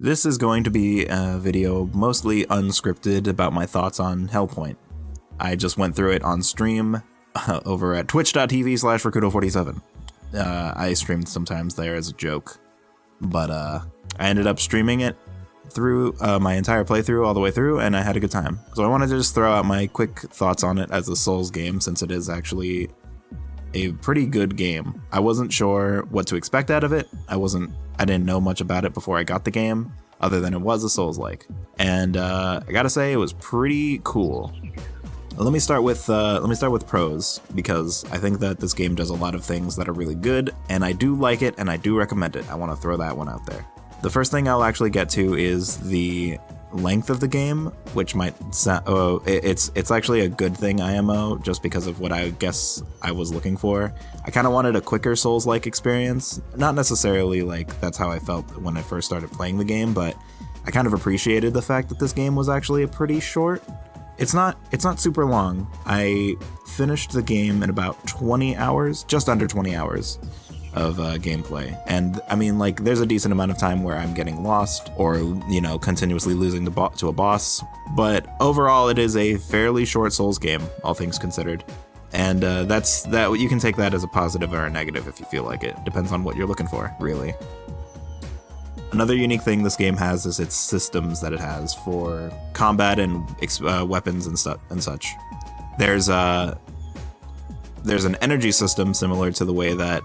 This is going to be a video mostly unscripted about my thoughts on Hellpoint. I just went through it on stream over at twitch.tv/Rakudo47. I streamed sometimes there as a joke, but I ended up streaming it through my entire playthrough all the way through, and I had a good time. So I wanted to just throw out my quick thoughts on it as a Souls game, since it is actually a pretty good game. I wasn't sure what to expect out of it. I didn't know much about it before I got the game, other than it was a Souls-like. And I gotta say, it was pretty cool. Let me start with pros, because I think that this game does a lot of things that are really good, and I do like it, and I do recommend it. I want to throw that one out there. The first thing I'll actually get to is the length of the game, which might sound, it's actually a good thing, IMO, just because of what I guess I was looking for. I kind of wanted a quicker Souls-like experience. Not necessarily like that's how I felt when I first started playing the game, but I kind of appreciated the fact that this game was actually pretty short. It's not super long. I finished the game in about 20 hours, just under 20 hours of gameplay. And I mean, like, there's a decent amount of time where I'm getting lost or, you know, continuously losing to a boss. But overall, it is a fairly short Souls game, all things considered. And you can take that as a positive or a negative if you feel like it. Depends on what you're looking for, really. Another unique thing this game has is its systems that it has for combat and weapons and such. There's an energy system similar to the way that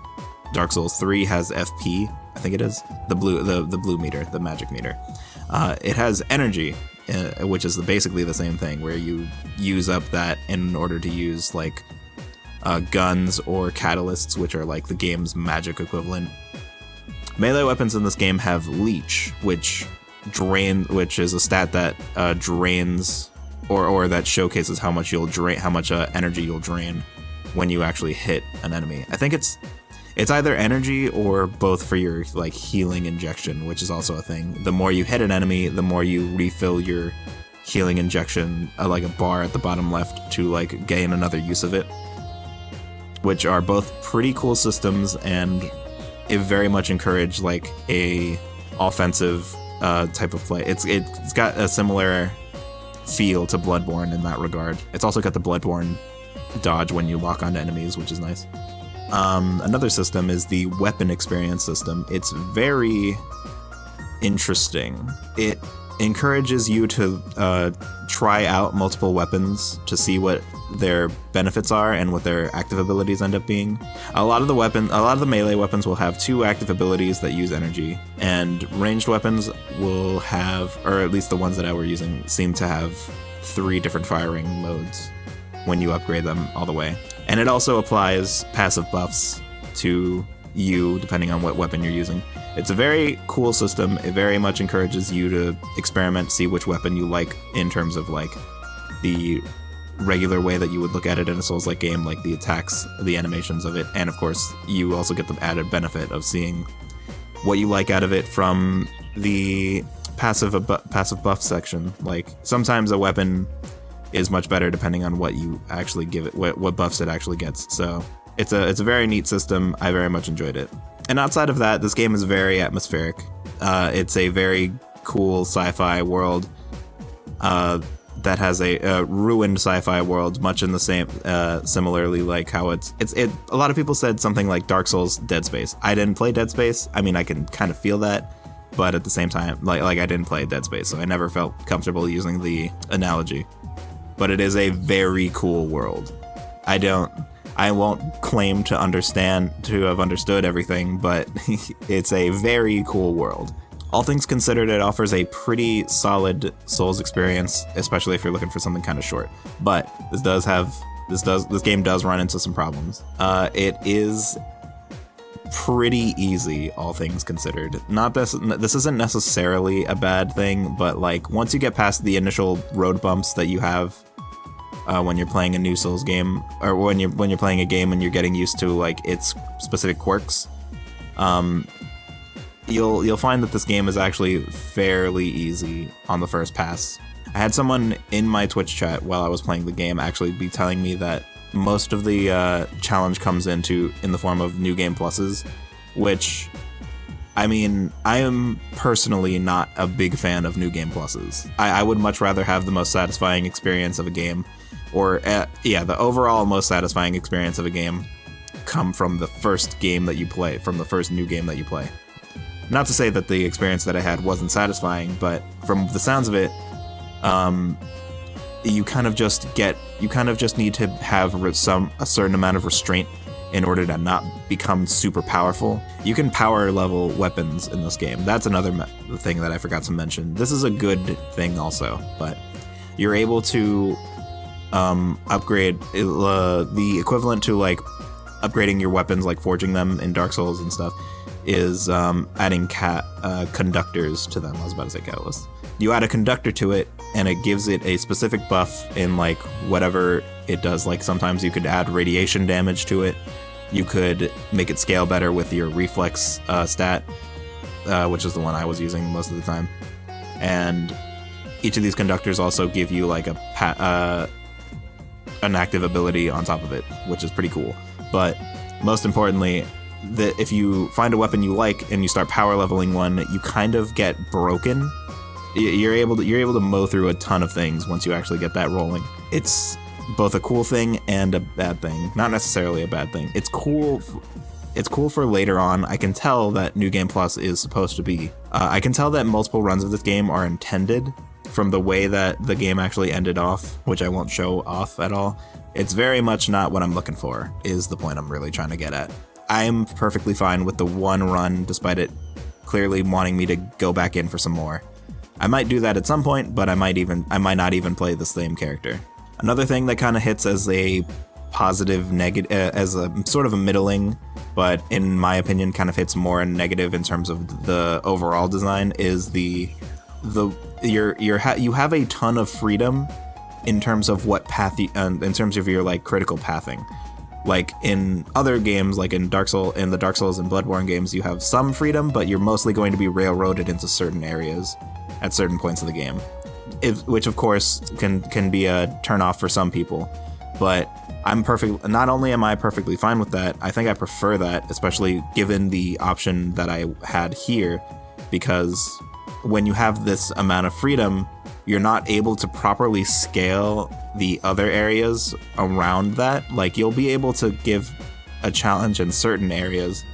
Dark Souls 3 has FP, I think it is, the blue meter, the magic meter. It has energy, which is basically the same thing, where you use up that in order to use like guns or catalysts, which are like the game's magic equivalent. Melee weapons in this game have Leech, which is a stat that drains or that showcases how much energy you'll drain when you actually hit an enemy. I think it's either energy or both for your like healing injection, which is also a thing. The more you hit an enemy, the more you refill your healing injection, like a bar at the bottom left, to like gain another use of it, which are both pretty cool systems, and it very much encourage like a offensive type of play. It's got a similar feel to Bloodborne in that regard. It's also got the Bloodborne dodge when you lock onto enemies, which is nice. Another system is the weapon experience system. It's very interesting. It encourages you to try out multiple weapons to see what their benefits are and what their active abilities end up being. A lot of the melee weapons will have 2 active abilities that use energy, and ranged weapons will have, or at least the ones that I were using, seem to have 3 different firing modes when you upgrade them all the way. And it also applies passive buffs to you depending on what weapon you're using. It's a very cool system. It very much encourages you to experiment, see which weapon you like in terms of like the regular way that you would look at it in a Souls-like game, like the attacks, the animations of it, and of course you also get the added benefit of seeing what you like out of it from the passive buff section. Like, sometimes a weapon is much better depending on what you actually give it, what buffs it actually gets. So it's a very neat system. I very much enjoyed it. And outside of that, this game is very atmospheric. It's a very cool sci-fi world that has a ruined sci-fi world, much in the same, similarly like how it's a lot of people said something like Dark Souls, Dead Space. I didn't play Dead Space. I mean, I can kind of feel that, but at the same time, like I didn't play Dead Space, so I never felt comfortable using the analogy. But it is a very cool world. I won't claim to have understood everything, but it's a very cool world. All things considered, it offers a pretty solid Souls experience, especially if you're looking for something kind of short. But this game does run into some problems. It is pretty easy, all things considered. This isn't necessarily a bad thing, but like once you get past the initial road bumps that you have when you're playing a new Souls game, or when you're playing a game and you're getting used to like its specific quirks, you'll find that this game is actually fairly easy on the first pass. I had someone in my Twitch chat while I was playing the game actually be telling me that most of the challenge comes in the form of new game pluses, which I mean, I am personally not a big fan of New Game Pluses. I would much rather have the most satisfying experience of a game, or the overall most satisfying experience of a game come from the first game that you play, from the first new game that you play. Not to say that the experience that I had wasn't satisfying, but from the sounds of it, you kind of just need to have a certain amount of restraint in order to not become super powerful. You can power level weapons in this game. That's another thing that I forgot to mention. This is a good thing also, but you're able to upgrade the equivalent to like upgrading your weapons, like forging them in Dark Souls and stuff, is adding conductors to them. I was about to say catalysts. You add a conductor to it, and it gives it a specific buff in like whatever it does. Like sometimes you could add radiation damage to it. You could make it scale better with your reflex stat, which is the one I was using most of the time. And each of these conductors also give you like an active ability on top of it, which is pretty cool. But most importantly, if you find a weapon you like and you start power leveling one, you kind of get broken. You're able to mow through a ton of things once you actually get that rolling. It's both a cool thing and a bad thing. Not necessarily a bad thing. It's cool for later on. I can tell that New Game Plus is supposed to be. I can tell that multiple runs of this game are intended from the way that the game actually ended off, which I won't show off at all. It's very much not what I'm looking for, is the point I'm really trying to get at. I'm perfectly fine with the one run, despite it clearly wanting me to go back in for some more. I might do that at some point, but I might not even play the same character. Another thing that kind of hits as a positive negative, as a sort of a middling, but in my opinion kind of hits more negative in terms of the overall design, is you have a ton of freedom in terms of what path in terms of your like critical pathing. Like in other games, like in the Dark Souls and Bloodborne games, you have some freedom, but you're mostly going to be railroaded into certain areas at certain points of the game, which of course can be a turnoff for some people. But not only am I perfectly fine with that, I think I prefer that, especially given the option that I had here, because when you have this amount of freedom, you're not able to properly scale the other areas around that. Like, you'll be able to give a challenge in certain areas,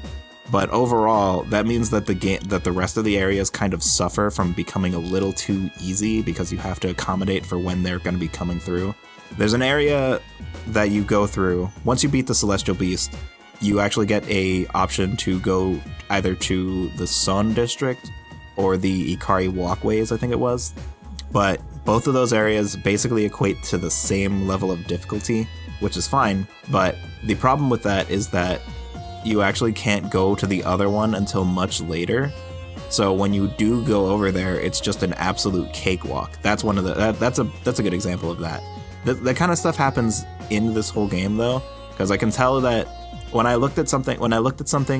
but overall, that means that the rest of the areas kind of suffer from becoming a little too easy because you have to accommodate for when they're going to be coming through. There's an area that you go through. Once you beat the Celestial Beast, you actually get a option to go either to the Sun District or the Ikari Walkways, I think it was. But both of those areas basically equate to the same level of difficulty, which is fine. But the problem with that is that you actually can't go to the other one until much later. So when you do go over there, it's just an absolute cakewalk. That's that's a good example of that. That kind of stuff happens in this whole game though, because I can tell that when I looked at something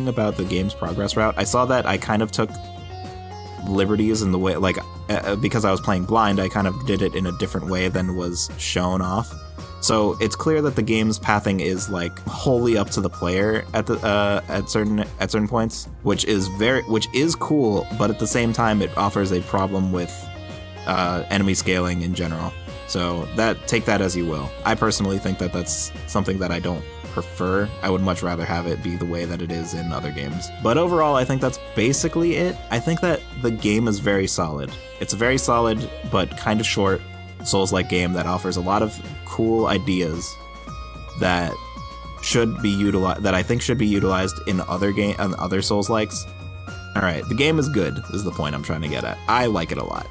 about the game's progress route, I saw that I kind of took liberties in the way, like, because I was playing blind, I kind of did it in a different way than was shown off. So it's clear that the game's pathing is like wholly up to the player at certain points, which is cool, but at the same time it offers a problem with enemy scaling in general. So take that as you will. I personally think that that's something that I don't prefer. I would much rather have it be the way that it is in other games. But overall, I think that's basically it. I think that the game is very solid. It's a very solid but kind of short Souls-like game that offers a lot of cool ideas that I think should be utilized in other Souls-likes. All right, the game is good, is the point I'm trying to get at. I like it a lot.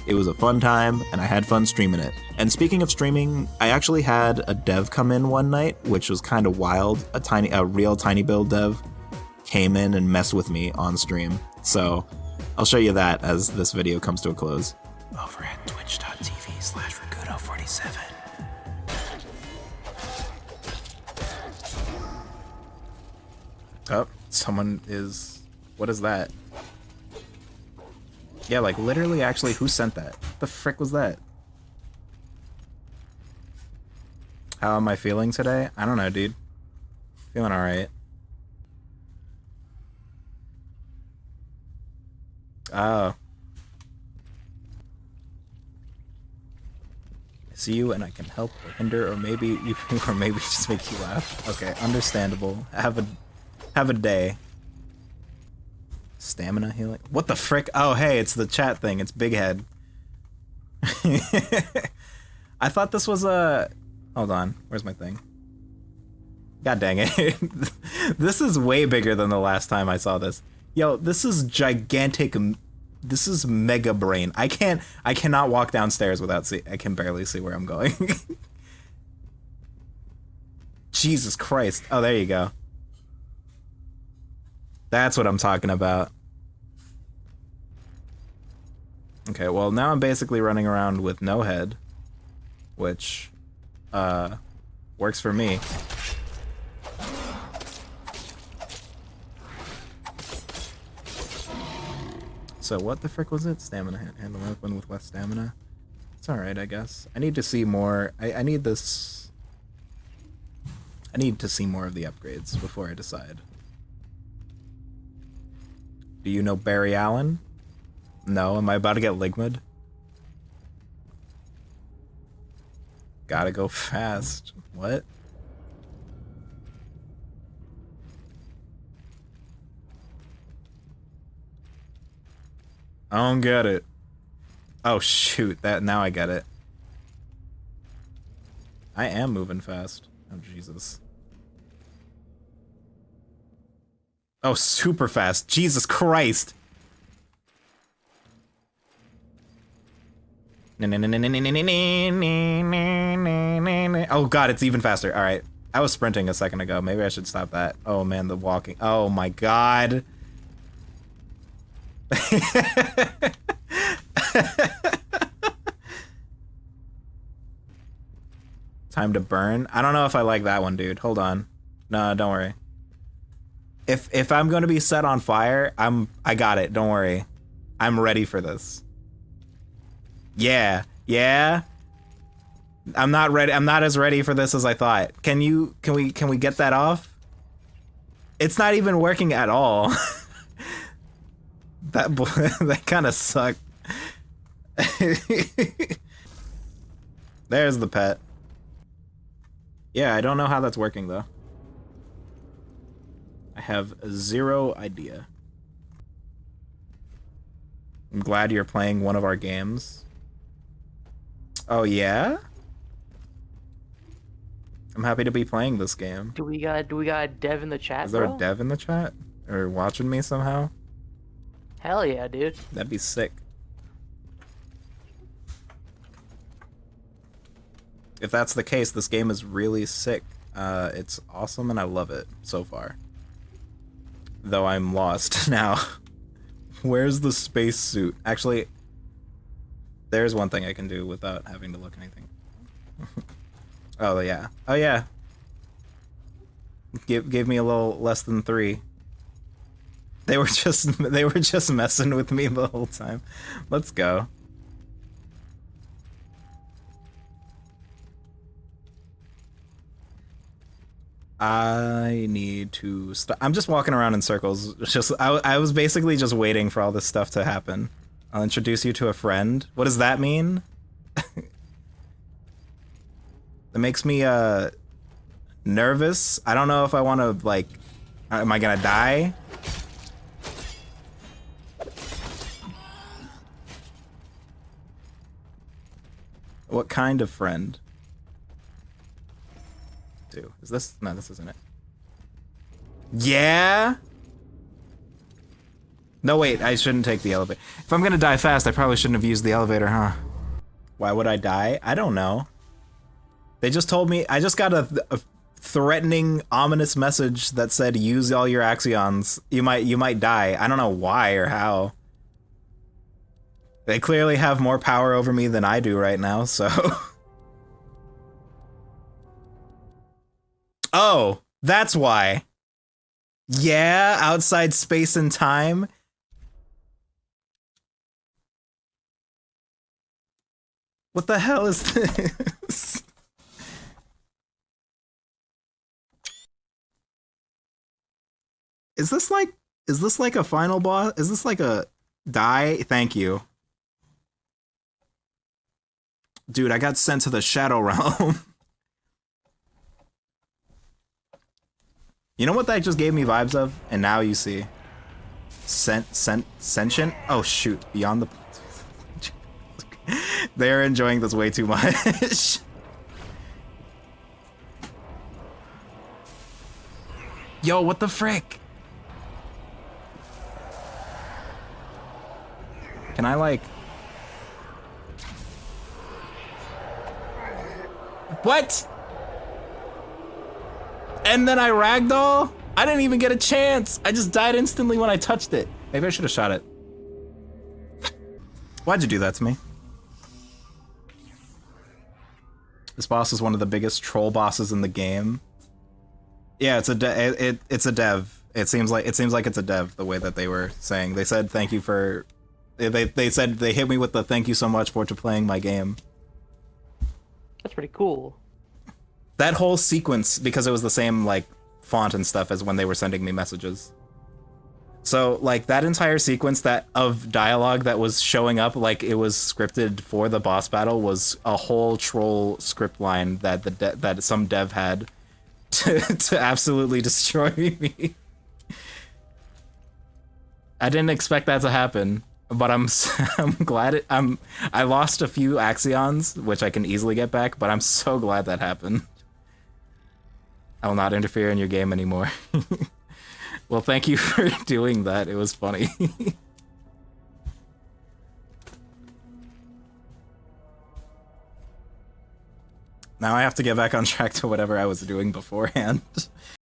It was a fun time, and I had fun streaming it. And speaking of streaming, I actually had a dev come in one night, which was kind of wild. A real tiny build dev came in and messed with me on stream. So I'll show you that as this video comes to a close. Over at twitch.tv/Rakudo47. Oh, someone is... What is that? Yeah, like, literally, actually, who sent that? The frick was that? How am I feeling today? I don't know, dude. Feeling alright. Oh. I see you and I can help or hinder or maybe you or maybe just make you laugh. Okay, understandable. Have a day. Stamina healing? What the frick? Oh hey, it's the chat thing. It's Big Head. I thought this was a... Hold on. Where's my thing? God dang it. This is way bigger than the last time I saw this. Yo, this is gigantic. This is mega brain. I cannot walk downstairs without I can barely see where I'm going. Jesus Christ. Oh, there you go. That's what I'm talking about. Okay, well now I'm basically running around with no head, which works for me. So what the frick was it? Stamina, handle weapon with less stamina. It's alright, I guess. I need to see more. I need this. I need to see more of the upgrades before I decide. Do you know Barry Allen? No, am I about to get Ligma'd? Gotta go fast. What? I don't get it. Oh shoot, now I get it. I am moving fast. Oh Jesus. Oh, super fast. Jesus Christ. Oh god, it's even faster. Alright. I was sprinting a second ago. Maybe I should stop that. Oh man, the walking. Oh my god. Time to burn. I don't know if I like that one, dude. Hold on. No, don't worry. If I'm gonna be set on fire, I got it. Don't worry. I'm ready for this. Yeah. Yeah. I'm not ready. I'm not as ready for this as I thought. Can we get that off? It's not even working at all. That kind of sucked. There's the pet. Yeah, I don't know how that's working though. I have zero idea. I'm glad you're playing one of our games. Oh yeah? I'm happy to be playing this game. Do we got a dev in the chat, Is there bro? a dev in the chat? Or watching me somehow? Hell yeah, dude. That'd be sick. If that's the case, this game is really sick. It's awesome and I love it so far. Though I'm lost now. Where's the space suit? Actually, there's one thing I can do without having to look anything. Oh yeah. Oh yeah. Give me a little less than 3. They were just messing with me the whole time. Let's go. I need to stop. I'm just walking around in circles. I was basically just waiting for all this stuff to happen. I'll introduce you to a friend. What does that mean? That makes me nervous. I don't know if I want to like. Am I gonna die? What kind of friend? Is this? No, this isn't it. Yeah? No, wait, I shouldn't take the elevator. If I'm gonna die fast, I probably shouldn't have used the elevator, huh? Why would I die? I don't know. They just told me, I just got a threatening, ominous message that said, use all your axions. You might die. I don't know why or how. They clearly have more power over me than I do right now, so... Oh, that's why. Yeah, outside space and time. What the hell is this? Is this like a final boss? Is this like a Die? Thank you. Dude, I got sent to the Shadow Realm. You know what that just gave me vibes of? And now you see. Sentient? Oh shoot, beyond the... They're enjoying this way too much. Yo, what the frick? Can I like... What? And then I ragdoll? I didn't even get a chance. I just died instantly when I touched it. Maybe I should have shot it. Why'd you do that to me? This boss is one of the biggest troll bosses in the game. Yeah, it's a it's a dev. It seems like it's a dev. The way that they were saying, they said thank you for. They said they hit me with the thank you so much for playing my game. That's pretty cool. That whole sequence, because it was the same like font and stuff as when they were sending me messages. So like that entire sequence of dialogue that was showing up like it was scripted for the boss battle was a whole troll script line that that some dev had to absolutely destroy me. I didn't expect that to happen, but I'm glad I lost a few Axions, which I can easily get back, but I'm so glad that happened. I will not interfere in your game anymore. Well, thank you for doing that. It was funny. Now I have to get back on track to whatever I was doing beforehand.